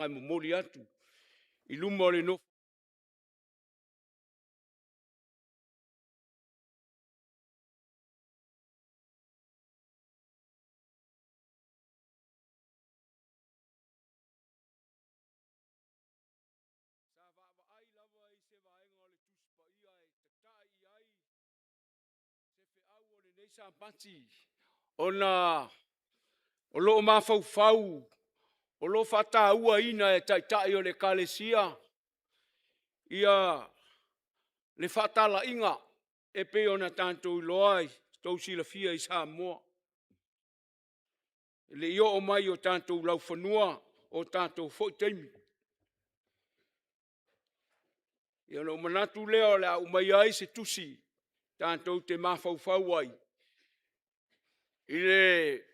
ai momoli atu. I luma o le no. Sa va ai lava i se vaenga o le tuspa ia e tatai ai. Se fe au o le nei sa pati. Ona o lo mafau fau. O lo fata ua ina e taitai o le kalesia. Ia le fata la inga. E pe ona tanto i loai. Tau sila fia i sa moa. Le io o mai o tanto lau fanua. O tanto foi teimi. Ia no manatu leo le au mai ai se tusi. Tanto te mafau fau ai. Ile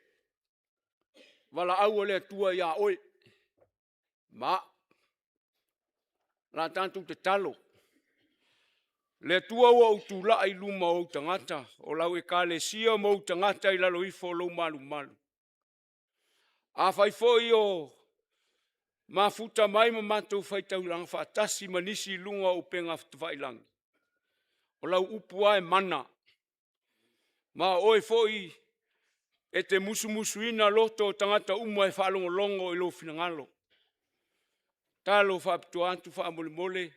wala au le tua ia oi. Ma. La tanto te talo. Le tua ua utula ai luma o tangata. O lau e kale sia mo tangata i lalo ifo lo malu malu. A fai foi o mafuta mai ma matou fai tau lang fatasi manisi lunga o penga fai lang. O lau upua e mana. Ma oi foi e te musu musu ina loto tangata uma e whalongo longo i lo finangalo. Talo whaptua antu wha mole mole.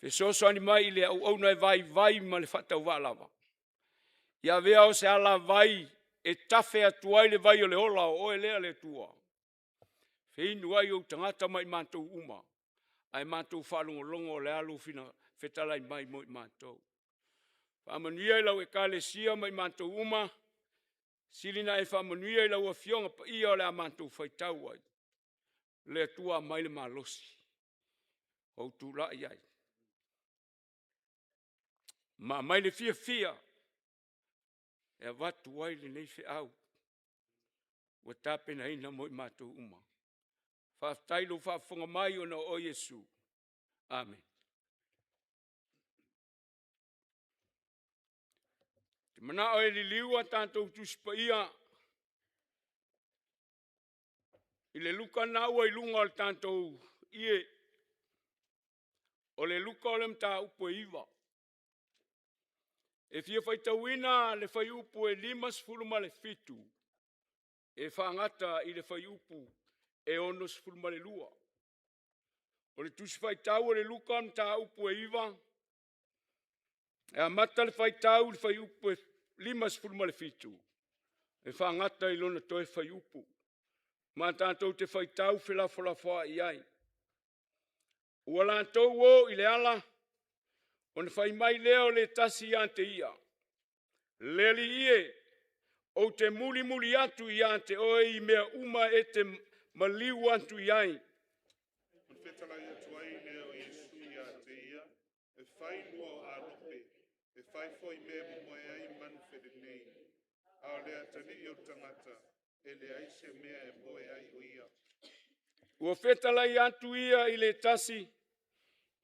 Fe soso ani mai le au na vai vai ma le whatau walawa. Ia vea o se ala vai e tafe atuai le vai o le ola o e lea le tua. Fe inu ai o tangata mai mantou uma. Ai mantou whalongo longo le alu fina fetalai mai mo i mantou. Whamanuia i lau e kale sia mai mantou uma. Silina e whamanuia i lau a fionga pa ia o le a mantou whaitau ai. Le tua mai le malosi. O tu la iai. Ma mai le fia fia. E watu wai le nei fe au. Wa tape na ina mo i mantou uma. Whaftailo whafonga mai o na o Yesu. Amen. Te mana o e li liua tanto tuspa ia. I le luka na ua i lunga o tanto ie. O le luka o le mta upo iwa. E fia fai tawina le fai upu e limas fuluma le fitu. E whaangata i le fai upu e onos fuluma le lua. O le tusi fai tau o le luka mta upu e iwa. E amata le fai tau le fai upu e limas fuluma le fitu. E whaangata i lona toi fai upu. Ma tantou te fai tau whila whalafoa i ai. Ua lantou o i le ala. O ne fai mai leo le tasi ante ia. Leli ie. O te muli muli atu i ante oe i mea uma e te maliu atu i ai. Fetala ia tuai leo Yesu i ate ia. E fai mua o arope. E fai foi mea moe ai manu fede nei. Ao lea tani i o tangata. E le aise mea e moe ai o ia. Ua fetala i atu ia i le tasi.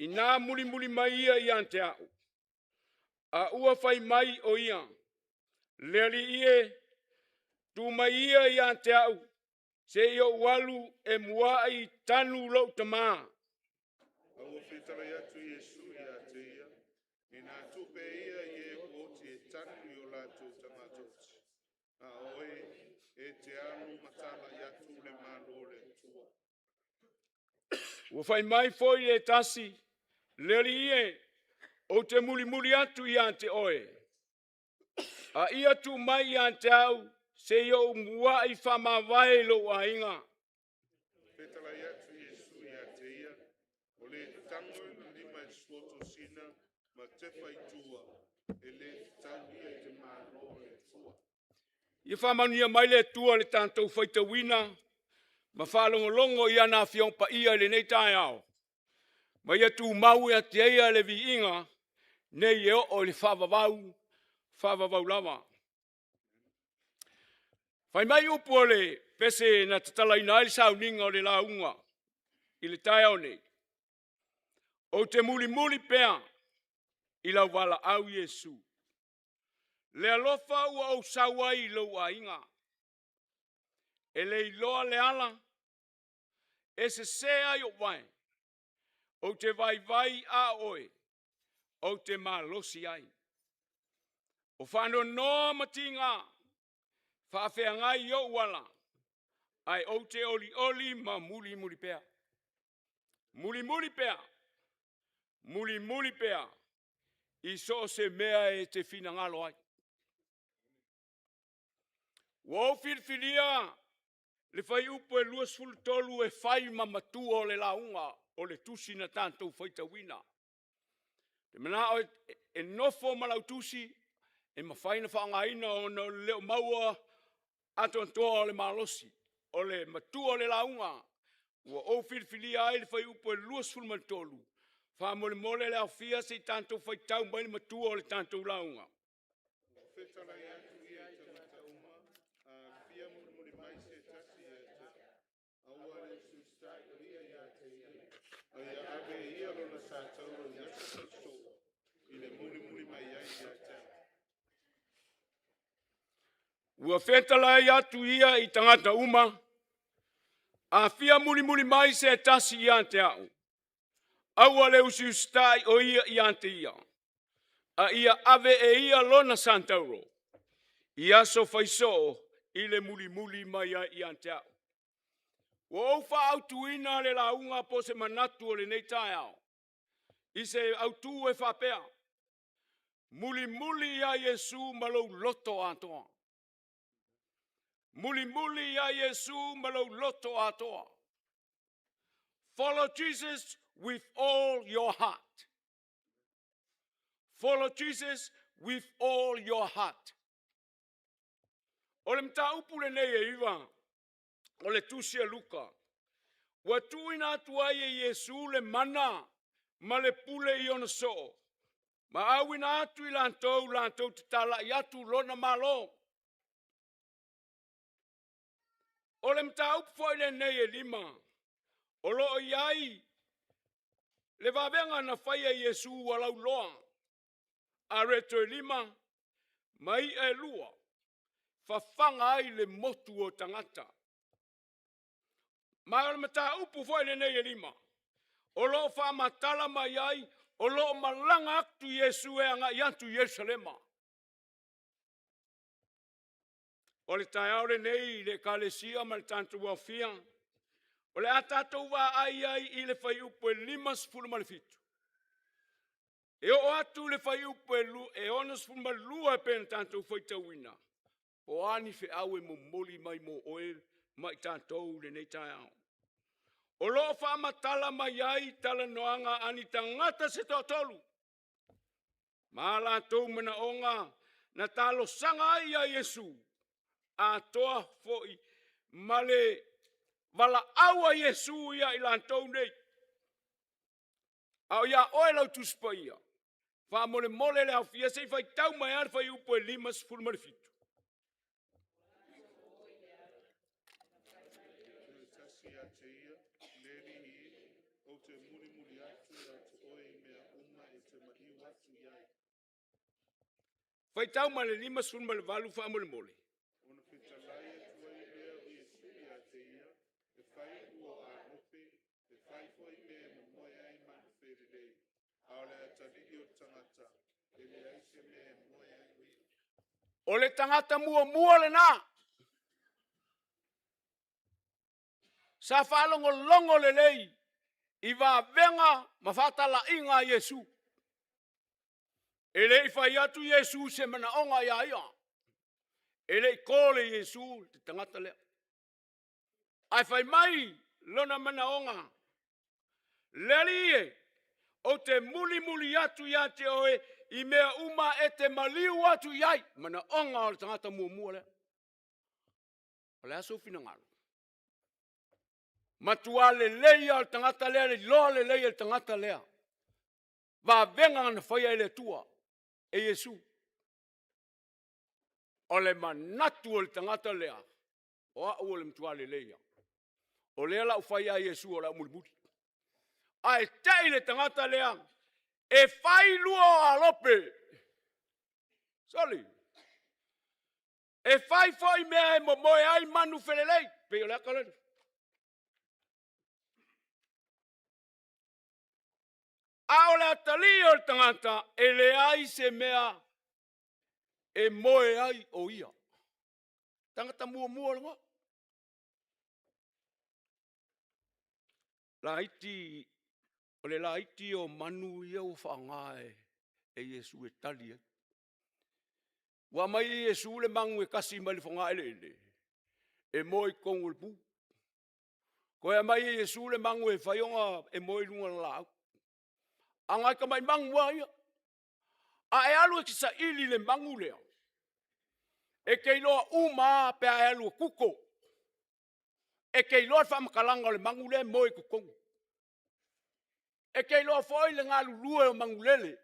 I nā muli muli mai ia i ante au. A ua fai mai o ia. Leli ie. Tu mai ia i ante au. Se i o walu e mua i tanu lau tama. Au fetala ia tu Yesu i ate ia. I nā tupe ia i e oti e tanu i o lātou tangatoti. A oe e te alu matala i atu le malo le tua. Ua fai mai foi le tasi. Leli ie. O te muli muli atu i ante oe. A ia tu mai i ante au. Se i o mua i whamawai lo a inga. Fetala ia tu Yesu i ate ia. O le tango i lima e suoto sina. Ma te fai tua. E le tau ia te malo le tua. Ia whamania mai le tua le tantou whaita wina. Ma whalongo longo i ana fiong pa ia le nei tai au. Ma ia tu mau ia te eia le vi inga. Nei e o le whavavau. Whavavau lava. Whai mai upu o le pese na tatala ina ili sauninga o le launga. I le tai au nei. O te muli muli pea. I lau wala au Yesu. Le alofa ua au sawa i lau a inga. E le iloa le ala. e se ai o vai. O te vai a oe. O te malosi ai. O whano no matinga. Whawhea ngai o wala. Ai o te oli ma muli pea. Muli pea. Muli pea. I so se mea e te whina ngalo ai. Wau whirwhiria. Le whai upo e luas fulu tolu e whai mamatua o le launga. O le tusi na tātou whaita wina. Te mana o e nofo malau tusi. E mawhaina whaangaina o na leo maua. Ato antoa o le malosi. O le matua o le launga. Ua o whirwhiria ai le whai upo e luas fulu matolu. Wha mole le au fia se tātou whaitau mai matua o le tātou launga. Whetara i atu i ai te mata uma, fia muli mai se tasi e te aua le sustai o ia i a te ia. Ai ave ia lona tātou o ia se so, i le muli mai ai i a te. Ua whetala i atu ia i tangata uma, a fia muli mai se tasi i ante au. Aua le sustai o ia i ante ia. A ia ave e ia lona santauro. Ia so faiso i le muli mai i ante au. Ua au wha autuina le launga po se manatu o le nei tae au. I se autu e whapea. Muli a Yesu malou loto atoa. Muli a Yesu malou loto atoa. Follow Jesus with all your heart. Follow Jesus with all your heart. O le mta upu le nei e iwa. O le tusia Luka. Wa tuina atua e Yesu le mana. Ma le pule i ona so. Ma awina atu i lantou te tala i atu lona malo. O le mta upu foi le nei e lima. O lo iai. Le vavenga na fai e Yesu walau loa. A reto e lima. Mai e lua. Fafanga ai le motu o tangata. Ma o le mta upu foi le nei e lima. O lo fa matala mai ai. O lo malanga aktu Yesu e anga iantu Yerusalema. O le tai aure nei le kalesia ma le tantu wafia. O le atatou wa ai i le fai upo e 5 malefitu. E o atu le fai upo e onas fu malua e pen tantu foi tawina. O ani fe au e momoli mai mo oe mai tantou le nei tai au. O lo fa matala mai ai tala noanga ani tangata se totolu. Ma la tou mena onga na talo sanga ai a Yesu. A toa foi male wala aua Yesu ia i lantou nei. Au ia oe lau tuspa ia. Fa mole le au fia se fai tau mai ar fai upo e 5 malefitu. Tasi a te ia, leli hi, o te muli atu i atu oe i mea uma e te mai watu iai. Fai tau mai le 5 malevalu fa mole. Ona whitalai e tua i lea o Yesu i a te ia, e whai ua a rope, e whai foi mea moe ai manu wherelei. Aole a tali i o tangata, e le aise mea moe ai ui. O le tangata mua le na. Sa longo le lei. I va venga ma fatala inga Yesu. E le fai atu Yesu se mana onga ia ia. E le kole Yesu te tangata lea. Ai fai mai lona mana onga. Leli e. O te muli atu ia te oe. I mea uma e te maliu atu iai. Mana onga o le tangata mua lea. O le aso fina ngalo. Matua le leia o tangata lea, le loa le leia o tangata lea. Va venga na whaia ele tua, e Yesu. O le manatu o le tangata lea, o au o le matua le leia. O lea la whaia Yesu o la mulimuri. A e tei le tangata lea, e whai lua a lope. Soli. E whai foi mea e moe ai manu whelelei, pe o lea kalari. A o le atali o le tangata, e le ai se mea e moe ai o ia. Tangata mua longa. Laiti, o le laiti o manu ia o whangae e Yesu e tali. Wa mai Yesu le mangu e kasi mai le whangae le. E moe kongu le pu. Ko e mai Yesu le mangu e whaionga e moe lunga lau. Angai ka mai mangu wa ia. A e alu e kisa ili le mangu lea. E kei loa uma pe a alu kuko. E kei loa whamakalanga le mangu le moe kukongu. E kei loa foi le ngā lulue o mangu lele.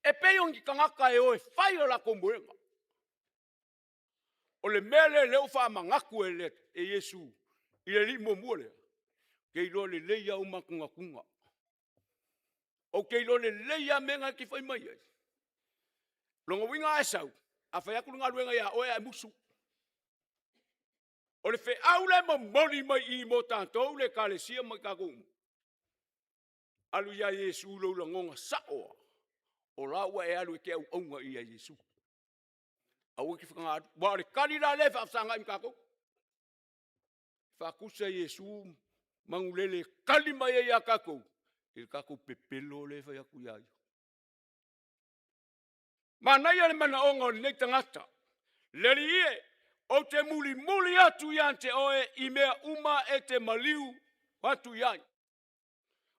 E peion ki kangaka e oe whai o la kombuenga. O le mele leo whamangaku e le e Yesu. I le li mo lea. Kei loa le leia o makunga kunga. O kei loa le leia menga ki whai mai ai. Longa winga e sau. A whai aku ngā luenga ia oe ai musu. O le whai au le mo moni mai I mo tātou le kālesia mai kakungu. Alu ia Yesu lo la ngonga saoa. O laua e alu e ke au aunga ia Yesu. Au ki whakangātu. Wa le kari la le whaafsanga im kako. Whakusa Yesu mangulele kali mai e ia kako. Il kako pepelo le whai aku iai. Manai ale mana onga o nei tangata. Leri ie. O te muli atu ian te oe I mea uma e te maliu watu iai.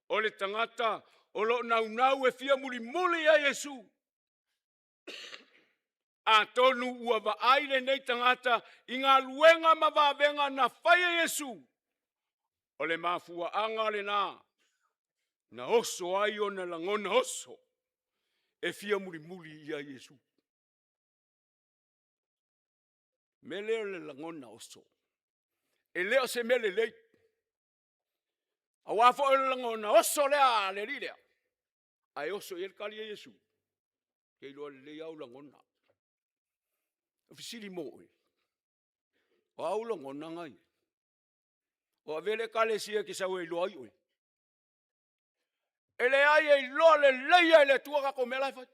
O le tangata, o lo nau e fia muli a Yesu. A tonu ua wa aile nei tangata, I ngā luenga ma wawenga na whai a Yesu. O le mafua anga le nā. Na oso ai o na langona oso. E fia muli a Yesu. Mele o le langona oso. E leo se mele lei. A wafo o le langona oso lea le rilea. Ai oso el kali a Yesu. Kei loa le au langona. O fisiri moe. O au langona ngai. O avele kale sia ki sa ue loa ioi. Ele ai e loa le leia e le tua kako melai fai.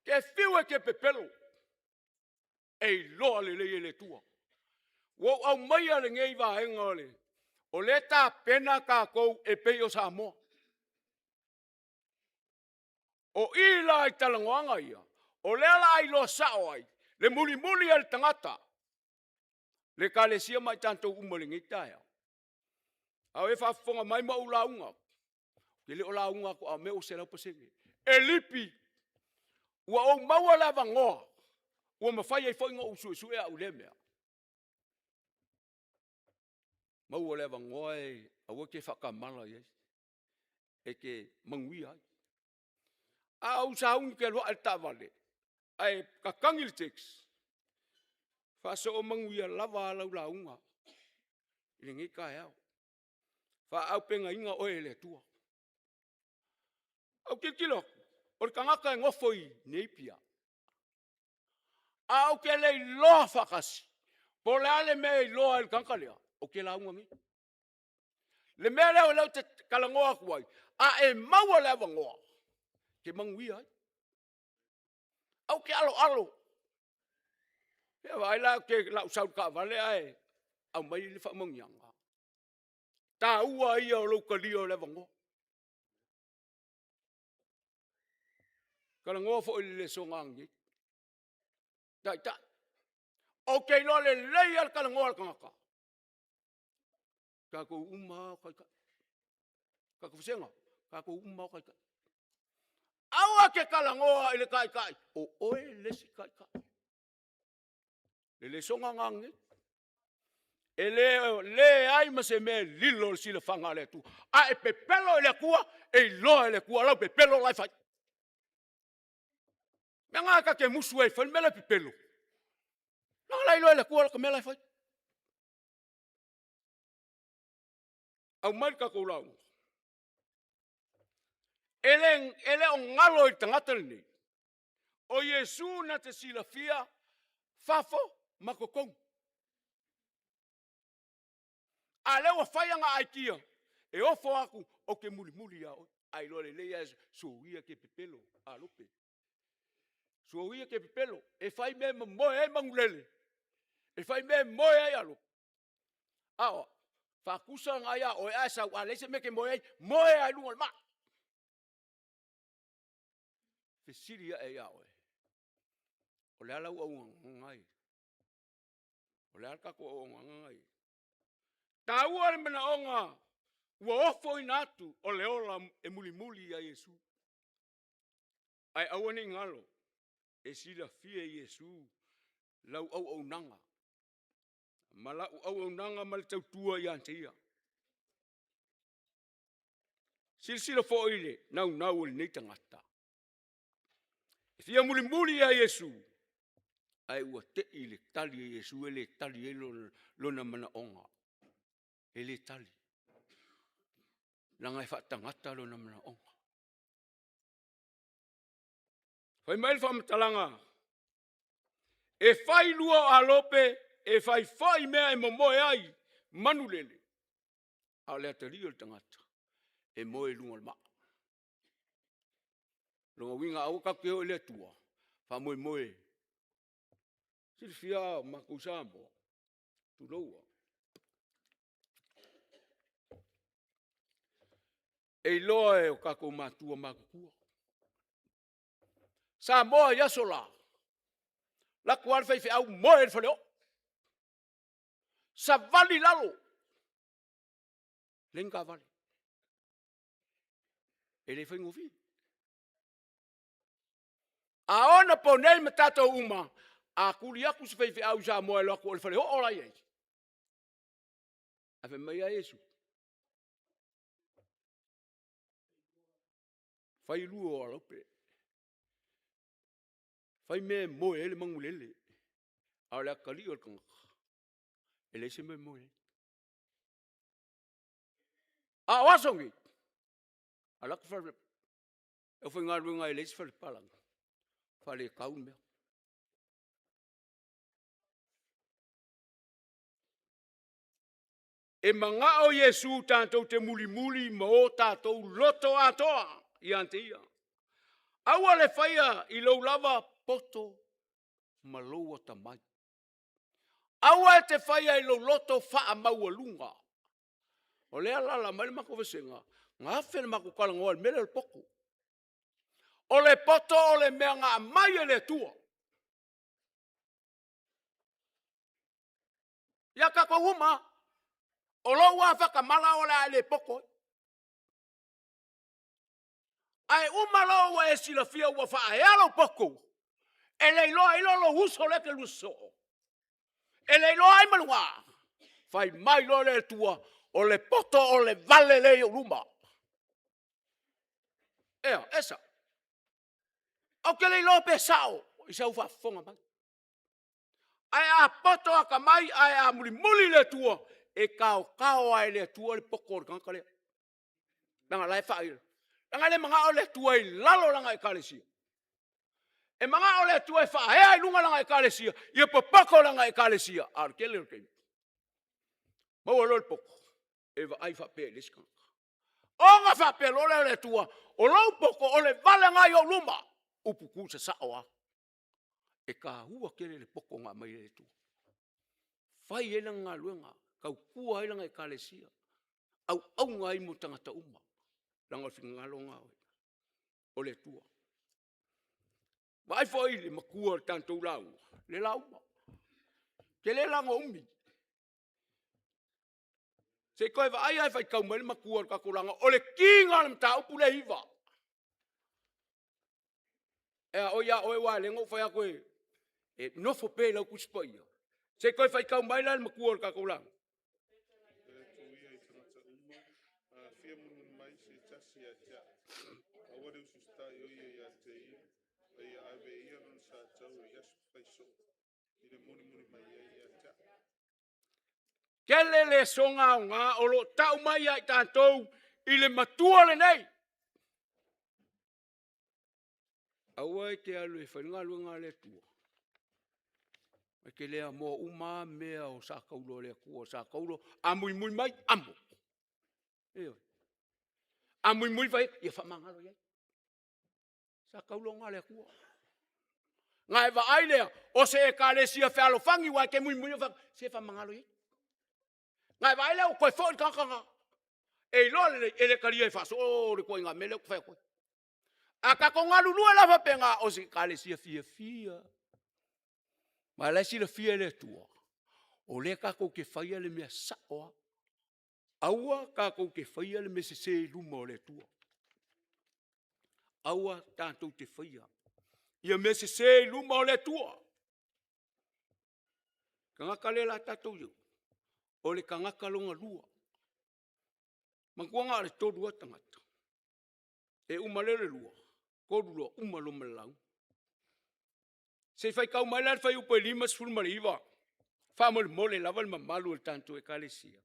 Ke fiu e ke pepelo. E loa le leia e le tua. Wo au mai ale ngei wa henga ole. O le ta pena ka kou e peio sa moa. O ila ai talangoanga ia. O le ala ai lo sao ai. Le muli al tangata. Le kalesia mai tanto umalingi taia. Au e whafonga mai mau launga. Ke le o launga ko a meo se lau pasenge. E lipi. Ua o maua lava ngoa. Ua mawhai ai whainga usu e au le mea. Maua lava ngoa e au ke whakamala i. E ke mangui ai. Au saungi ke loa al tavale. Ai kakangil teks. Whasa o manguia lava lau launga. I ngi ka eau. Wha au penga inga oe le tua. Au kikilo. O kangaka e ngofoi neipia. Au ke le loa whakasi. Po le ale me loa il kankalea. O ke launga mi. Le mea leo leo te kalangoa kuai. A e maua lewa ngoa. Ke manguia ai. Au ke alo. Ia vai la ke lau sau ka vale ai. Au mai le whamongianga. Ta ua ia o louka lio le vango. Kala ngoa fo le songangi. Tai. O kei loa le lei al kala ngoa al kangaka. Kako uma kai kai. Kako fisenga. Kako uma kai kai. Aua ke kala ngoa ile kai kai. O oe lesi kai kai. Le songangi. Le ai ma se me lilo si le fanga le tu. A e pepelo le kua e loa le kua lau pepelo lai fai. Nga ka ke musu e fai mele pepelo. Nga lai loa le kua lau mele fai. Au mai ka kou lau. Ele o ngalo i tangata ni. O Yesu na te silafia fafo makokong. A lewa whaianga aikia. E ofo aku o ke muli au. Ai lo le leia suia ke pepelo a lope. Suia ke pepelo e fai me mo e mangulele. E fai me mo e alo. Awa fa kusa nga ya o asa wa lese me ke mo e ai lunga ma. Fe siria e ya o. O le ala u ngai. O le alka ko o ngai. Ta ua mena onga. Ua ofo inatu o le ola e muli ya Yesu. Ai awane ngalo. E sila fie Yesu. Lau au nanga. Mala au nanga mal tau tua ya antia. Sila fo ile. Nau le tangata. Fia muli ya Yesu. Ai ua te ile tali ya Yesu. Ele tali lo na mana onga. Ele tali. Langa e whaatangata lo na mana onga. Fai mail fa matalanga. E fai lua alope. E fai mea e momoe ai. Manulele. A lea te rio le tangata. E moe lunga le maa. Longa winga au kakeo le tua. Fa moe. Silfia makusamo. Tuloua. E loe o kako matua makukua. Sa moa yasola. La kuar fai au moe fale o. Sa vali lalo. Lenga vali. Ele fai ngofi. Aona ponei matato uma. A kuli aku se fai au sa moe lo ko fale o ola ye. Ave mai a Yesu. Fai luo o lope. Fai me moe ele mangulele. A le akali o kanga. Ele se me moe. A wasongi. Ala ku fale. E foi ngā runga ele se fale palanga. Fale kaun mea. E manga o Yesu tātou te muli ma o tātou loto atoa i ante ia. Aua le whaia i lau lava poto ma loua tamai. Aua e te whaia i lau loto wha maua lunga. O lea lala mai mako vesenga. Ngā whene mako kalangoa mele le poko. O le poto o le mea ngā mai e le tua. Ia kako uma. O lo wa whakamala o le poko. Ai umalo wa e sila fia wa wha e alo poko. E le iloa ilo huso le ke luso. E le iloa ai malua. Fai mai lo le tua. O le poto o le vale le o luma. Ea, esa. O ke le iloa pe sao. I sau wha fonga mai. Ai a poto a ka mai. Ai a muli le tua. E kao ai le tua le poko o kankale. Nanga lai whaia. Nanga le mga o le tua i lalo langa i kalesia. E mga o le tua i whaea i lunga langa i kalesia. I papako langa i kalesia. Arkele o kei. Maua lo le poko. E wa ai whapea leskanka. O nga whapea lo le tua. O lau poko o le vale ngai o luma. Upuku sa saoa. E ka hua kele le poko ngā mai le tua. Whai e ngā luenga. Kau kua e langa i kalesia. Au ngai mo tangata uma. Langa whingalo ngā oi. O le tua. Mai fo ile makua tantou lau. Le lauma. Ke le langa umi. Se koe wa ai fai kau mai makua ka kulanga. O le kinga le mta upu le hiva. Ea oia oe wa le ngau fai a koe. E nofo pe lau kuspaia. Se koe fai kau mai le makua ka kulanga. Kele le songa o ngā o lo tau mai ai tātou i le matua le nei. Aua e te alu e whainga luenga le tua. E ke lea mo uma mea o sa kaulo le kua sa kaulo a mui mai amo. Eo. A mui vai, ia whamangalo ia. Sa kaulonga le kua. Ngai wa ai lea, o se e kalesia whialo whangi wai ke mui fa, se whamangalo ia. Ngai wa ai lea, o koe fōi kakanga. E lole, ele karia e whaso, o re koe ngā mele, whai koe. A ka ko ngā lulua lawa penga, o se kalesia fia. Ma lai sila fia le tua. O le ka ko ke whaia le mea saoa. Aua ka ko ke whaia le me se luma o le tua. Aua tātou te whaia. Ia me se luma o le tua. Ka ngaka le la tātou iau. O le ka ngaka longa lua. Manguanga le tōrua tangata. E umalele lua. Kōrua umaloma lau. Se whai kau mai lai whai upo e lima sfulma le iwa. Wha mole lava le mamalu le tātou e kalesia.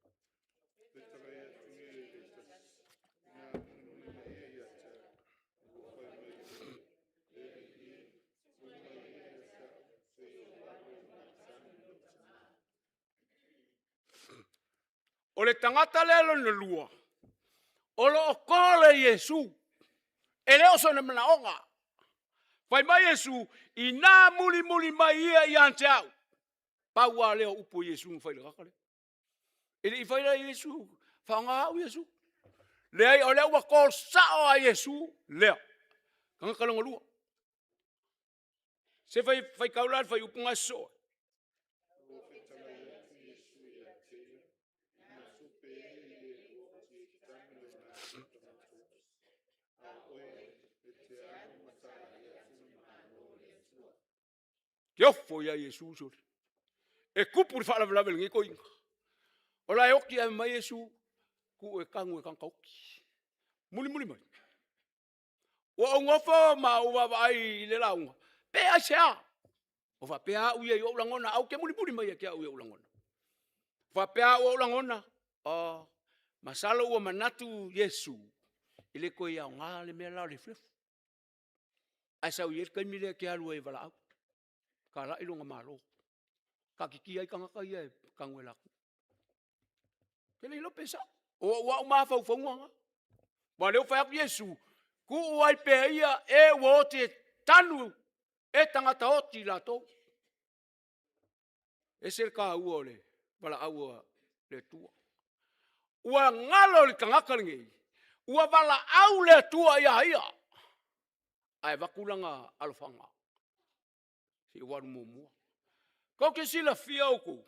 O le tangata lelo na lua. O lo o kole Yesu. E leo so na manaonga. Whai mai Yesu, i nā muli mai ia i ante au. Paua leo upo Yesu mwhai le kakale. Ele i whai la Yesu, whaonga au Yesu. Lea o leo wa kol sao a Yesu, leo. Kanga kalonga lua. Se whai kaulad, whai upunga soa. Yo foi a Yesu sori. E kupu le whala wala ngi ko inga. O la oki a mai Yesu ku e kangu e kankauki. Muli mai. O ngofa ma o wa ai le launga. Pe a sea. O fa pe a u ye o langona au ke muli mai ke au ye o langona. Fa pe a o langona. Masalo o manatu Yesu. Ile ko ia nga le me la le flef. Ai sa u ye ka mi le ke alu e wala au. Kala ilonga malo. Ka kiki ai kanga kai e kangu e laku. Kele ilo pesa. O wa uma fa fa nga. Ba leo fa Yesu. Ku ai pe ia e wote tanu e tangata oti la to. E ser ka uole. Bala au le tua. Ua ngalo le kangaka ngi. Ua bala au le tua ia. Ai vakulanga alofanga. Si waru momua. Ko ke sila fia oku.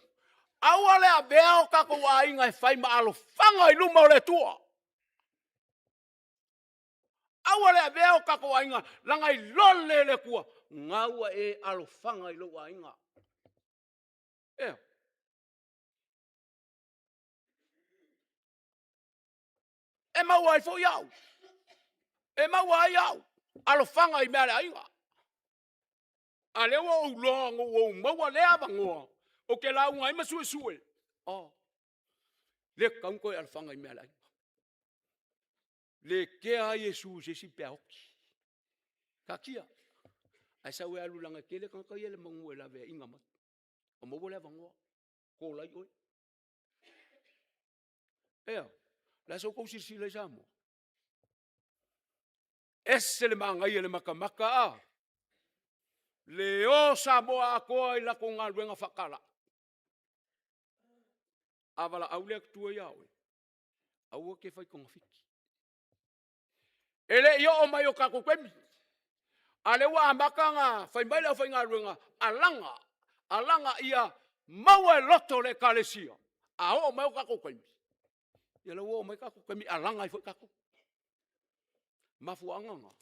Awale a bea o kako wa inga e whai ma alo whanga i luma o le tua. Awale a bea o kako wa inga langa i lole le kua. Ngaua e alo whanga i lua inga. E maua i fo iau. E maua i au. Alo whanga i mea le inga. A lewa o longo o maua lea bangoa. O ke lau ngai masue. Le kaunko e alfanga i mea lai. Le kea Yesu se si pea hoki. Ka kia. Ai sa ue alu langa kele kanka i ele mangu e la vea inga mat. O maua lea bangoa. Ko lai oi. La so kou sirsi lai sa mo. Ese le mangai ele makamaka a. Le o sa moa a koa i lako ngā ruenga whakala. Awala au lea kutua iawe. Aua ke whai konga whiki. Ele i o mai o kako kwemi. Ale wa amaka ngā whai mai lea whai ngā ruenga. Alanga ia maua e loto le kalesia. A o mai o kako kwemi. Ia lau o mai kako kwemi alanga i whai kako. Mafu anganga.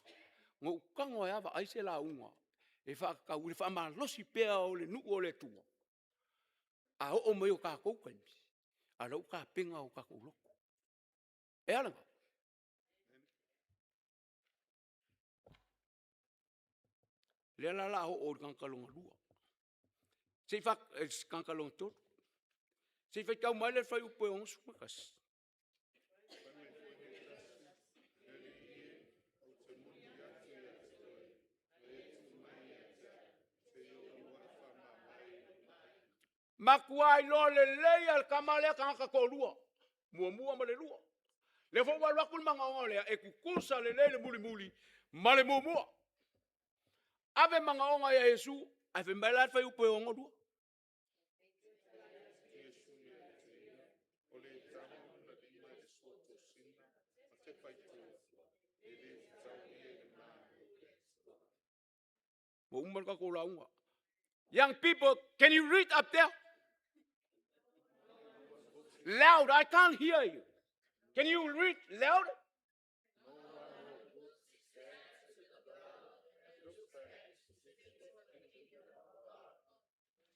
Ngō ukango e awa aise la unga. E whakakau, e whamalosi pēa o le nuku o le tua. A o mai o kako kwemi. A lau ka penga o kako loko. E alanga. Le la la o kankalonga lua. Se whak, kankalonga tōru. Se whakau mai le whai upo e onsu makas. Makuai lo le lei al kamalea kanka ko lua. Mua ma le lua. Le fo wa kul manga ole e kukusa le muli male momo. Ave manga onga ya Yesu, ave mbela fa upo ongo du. Young people, can you read up there? Loud, I can't hear you. Can you read loud?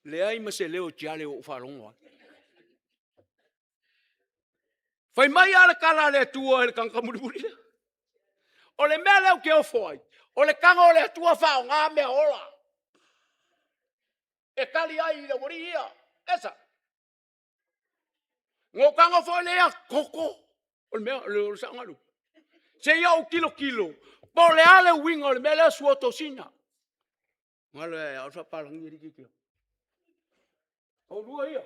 Le ai ma se leo tia leo whalonga. Whai mai ala kala le tua ele kanga muri. O le mea leo ke o foi. O le kanga o le tua whao ngā mea ola. E kali ai i le wari ia. Esa. Ngō kanga foi lea koko. O le mea le sangaru. Se ia o kilo. Po le ale winga o le mea leo suoto sina. Ngale au sa palangi iri kikio. O lua ia.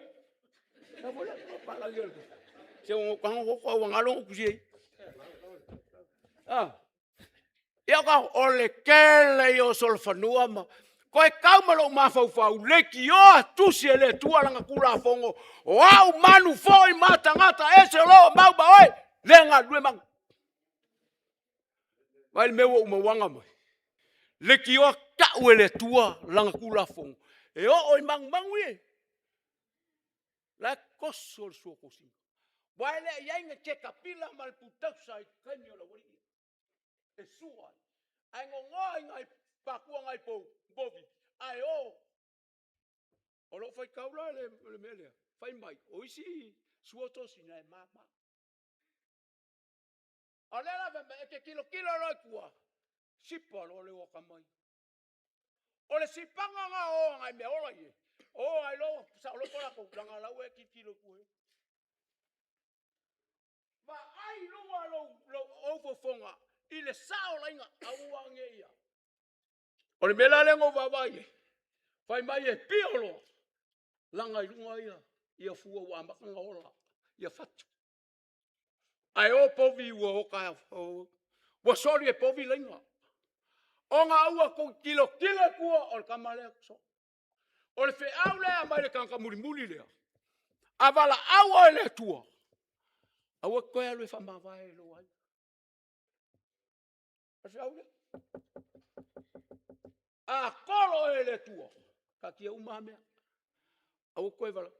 Na bola palangi iri. Se o kanga koko au ngalo kusi. Ah. Ia ka o le kele i o solfanua ma. Ko e kaumalo mafau leki o tusi ele tua langa kula fongo. O au manu foi mata ngata ese lo mau ba oi. Lenga due mang. Vai mewo umawanga mai. Leki o ka uele tua langa kula fongo. E o oi mang mangui. La koso so kosi. Vai le yainga cheka pila mal putak sai kanyo la wori. E sua. Ai ngoi ngai pakua ngai po bovi. Ai o. O lo fai kaula le mele. Fai mai. O isi suoto sina e mama. O le la ve ke kilo lo kua. Sipa lo le o kamai. O le sipanga nga o ngai me ola ye. O ai lo sa lo kola ko langa la we ki kilo ku. Va ai lo over fonga. Ile sao lainga au ia. O le mela le ngo vai. Fai mai e piolo. Langa lunga ia. Ia fua wa makanga ola. Ia fatu. Ai o povi o ka o. Wa sori e povi lainga. O nga ua ko kilo kua o kamale so. O le fe au le mai le kanka muri le. Avala au le tua. Awa ko ya le fa mavai lo ai. A kolo ele tua. Ka kia umamea. Au koe wala.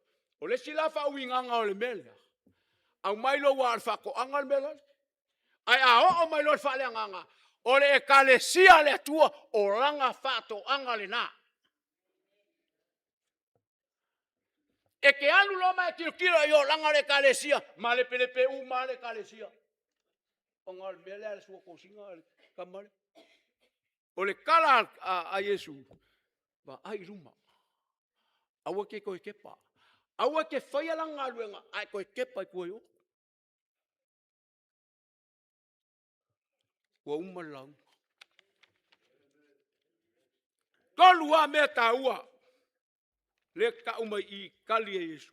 O le sila fa uinganga o le mele. Au mailo wa alfa ko angal mele. Ai a o mailo fa le nganga. O le ekalesia le tua o langa fato angale na. E ke anu loma e kilo yo langa le ekalesia. Ma le pelepe u ma le ekalesia. O ngal mele ale suo kosinga kamale. O le kala a Yesu. Ba ai ruma. Awa ke koe kepa. Awa ke whaia langa luenga. Ai koe kepa i koe o. Wa umalau. Tolu a mea taua. Le ka umai i kali e Yesu.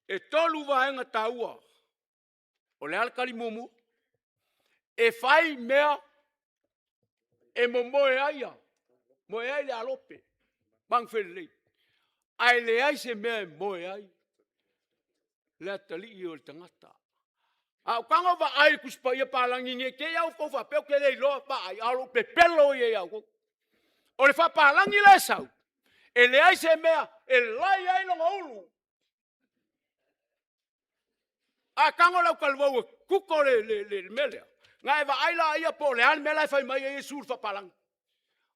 E tolu vahenga taua. O le alkali momo. E fai mea. E momoe aia. Moe ai le alope. Bang fele. Ai le ai se mea moe ai. Le atali i o le tangata. Au kanga va ai kuspa ia palangi nge ke au ko fa pe ke le lo pa ai alo pe pelo ia au. O le fa palangi le sau. E le ai se mea e lai ai no ulu. A kanga la kalwo kuko le mele. Ngai va ai la ia po le al mela fa mai e sur fa palangi.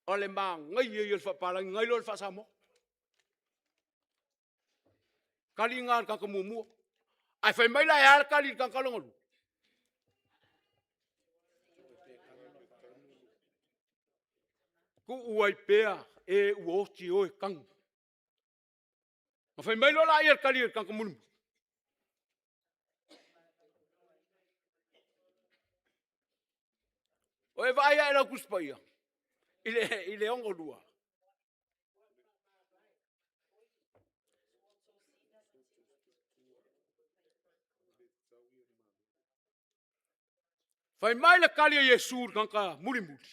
O le mang ngai ia fa palangi ngai lo fa samo. Kalingan ka mumu. Ai fa mai la ia kali ka kalongo. Ku uai pea e uoti o e kang. Ma fai mai lola ia kali kang kamun. O e vai ai la kuspa ia. Ile ongo dua. Fai mai le kali a Yesu kanka muri muri.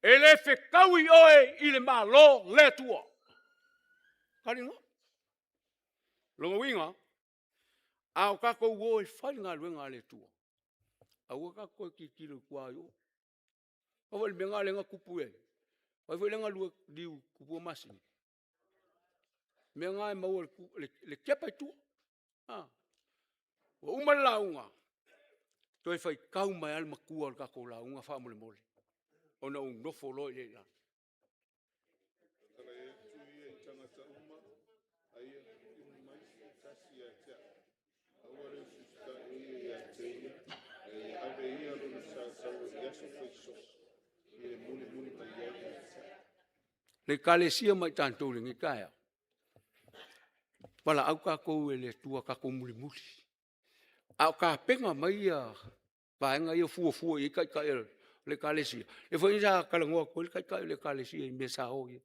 Ele fe kawi oe i le malo le tua. Kali no? Longa winga. Au kako uo e fai ngā luenga le tua. Au kako e ki kilo kua yo. Au le menga le ngā kupu e. Au le ngā lua diu kupu masi. Menga e mau le kepa i tua. O uma launga. Toi fai kau mai al makua al kako launga wha mole mole. Ona un nofo loi le la. Tala e tu i tangata uma, ai e mai kasi a tea. Aua reo susta e a teia, ave ia rona sa sau e aso fai so. E muni muni mai ia a tea. Le kalesia mai tantou le ngikaya. Wala au kako e le tua kako muli muli. Au ka penga mai a paenga ia fua i kai le kalesia. Le foi ia kalangoa ko le kai le kalesia i mesa o ia.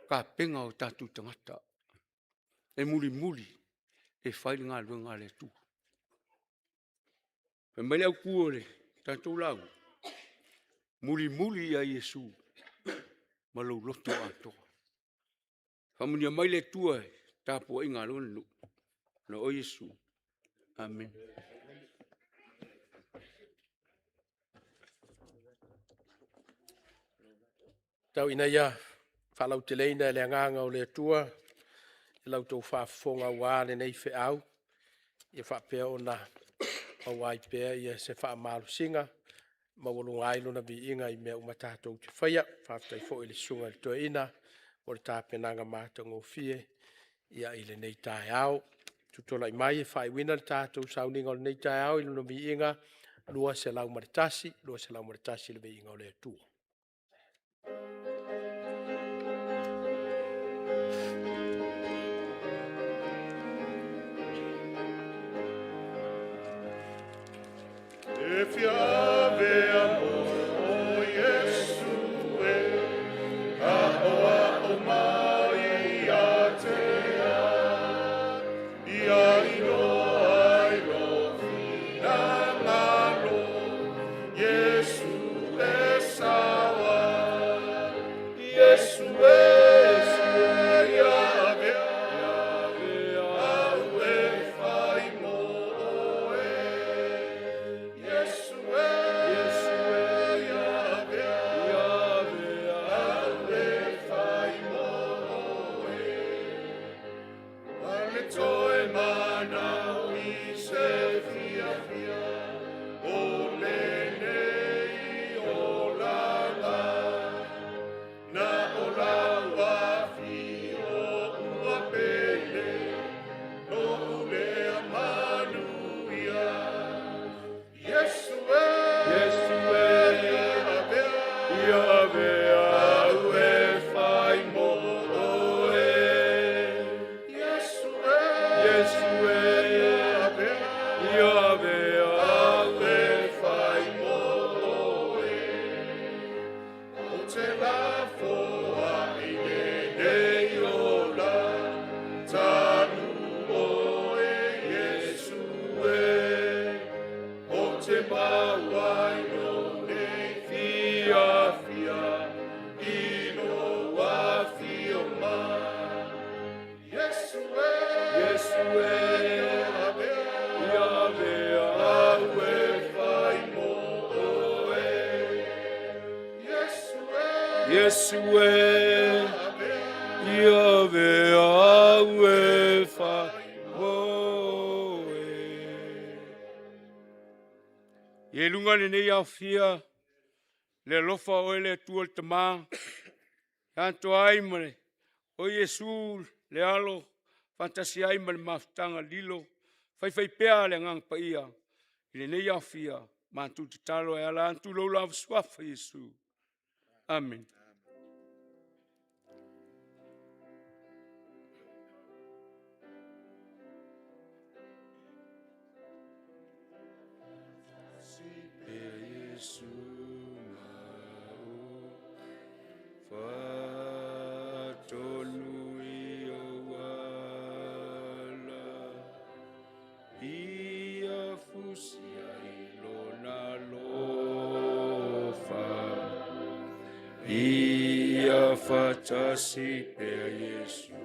Ka penga o tatu tangata. E muli muli e fai ngā luenga le tu. E mai au kuole tantou lau. Muli muli a Yesu. Malau loto atoa. Famunia mai le tua e tapo i ngā luenga no o Yesu. Amen. Tau ina ia, whalau te leina le anganga o le tua, e lau tau whaafonga wāne nei whi au, i whaapea o na mawai pēa i se whaamalu singa, mawalunga ailu na vi inga i mea umatatou te whaia, whaaftai fo i le sunga le toa ina, o le tāpenanga mātou ngō fie, ia i le nei tae au, tutola i mai e whai wina le tātou sauninga o le nei tae au, ilu na vi inga, lua se lau maritasi le vi inga o le tua. If you ave amor, Yesu e, a oa o mai a te a, ia ino fina ngalo, Yesu e sawa, Yesu e ia au e fai mo e. Yesu e ia ve au e fai mo e. Ye lunga le nei au fia, le lofa o ele tua te maa, tanto ai mare, o Yesu le alo, fantasi ai mare maftanga lilo, fai pea le ngang pa ia, le nei au fia, mantu te talo e ala antu lo la swafa Yesu. Amen. Ia fusia i lona ia fatasi pea Yesu.